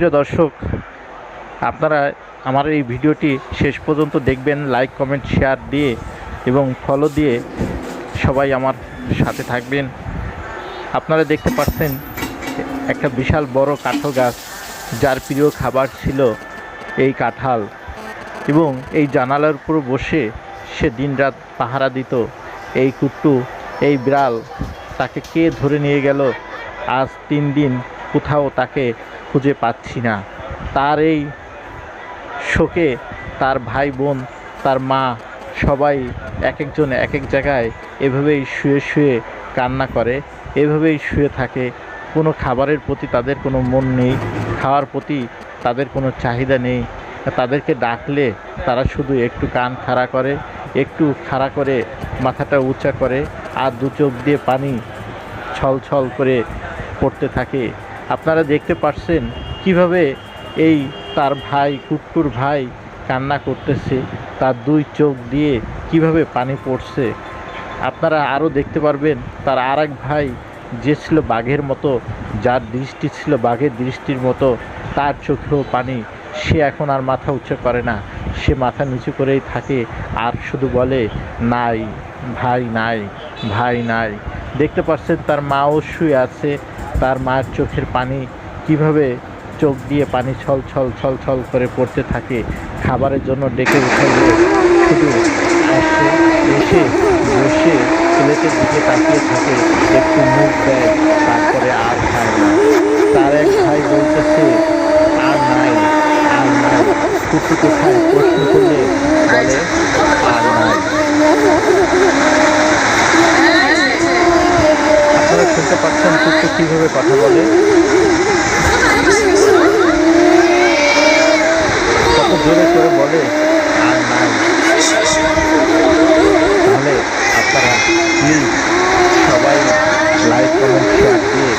প্রিয় দর্শক, আপনারা আমার এই ভিডিওটি শেষ পর্যন্ত দেখবেন, লাইক কমেন্ট শেয়ার দিয়ে এবং ফলো দিয়ে সবাই আমার সাথে থাকবেন। আপনারা দেখতে পাচ্ছেন একটা বিশাল বড় কাঁঠাল গাছ, যার প্রিয় খাবার ছিল এই কাঁঠাল, এবং এই জানালার উপর বসে সে দিনরাত পাহারা দিত। এই কুট্টু, এই বিড়াল, তাকে কে ধরে নিয়ে গেল আজ 3 দিন, কোথাও তাকে খুঁজে পাচ্ছি না। তার এই শোকে তার ভাই বোন, তার মা, সবাই এক একজন এক এক জায়গায় এভাবেই শুয়ে শুয়ে কান্না করে, এভাবেই শুয়ে থাকে। কোনো খাবারের প্রতি তাদের কোনো মন নেই, খাওয়ার প্রতি তাদের কোনো চাহিদা নেই। তাদেরকে ডাকলে তারা শুধু একটু কান খাড়া করে, একটু খাড়া করে মাথাটা উঁচা করে, আর দু চোখ দিয়ে পানি ছলছল করে পড়তে থাকে। আপনারা দেখতে পাচ্ছেন কিভাবে এই তার ভাই, কুট্টুর ভাই কান্না করতেছে, তার 2 চোখ দিয়ে কিভাবে পানি পড়ছে। আপনারা আরও দেখতে পারবেন তার আরেক ভাই, যে ছিল বাঘের মতো, যার দৃষ্টি ছিল বাঘের দৃষ্টির মতো, তার চোখেও পানি। সে এখন আর মাথা উঁচু করে না, সে মাথা নিচু করেই থাকে আর শুধু বলে, নাই ভাই, নাই ভাই, নাই। দেখতে পাচ্ছেন তার মাও শুয়ে আছে, তার মায়ের চোখের পানি কিভাবে চোখ দিয়ে পানি ছল ছল ছল ছল করে পড়তে থাকে। খাবারের জন্য ডেকে উঠাইলে শুধু আসে, এসে বসে প্লেটের দিকে তাকিয়ে থাকে, একটু মুখ দেয়, তারপরে আর খায় না। তার এক ভাই বলতেছে, আর নাই, আর নাই। কুট্টু কোথায় প্রশ্ন করলে বলে, আর নাই। আপনারা শুনতে পাচ্ছেন কুট্টু কীভাবে কথা বলে, কত জোরে করে বলে, আর নাই। তাহলে আপনারা প্লিজ সবাই লাইক কমেন্ট শেয়ার দিয়ে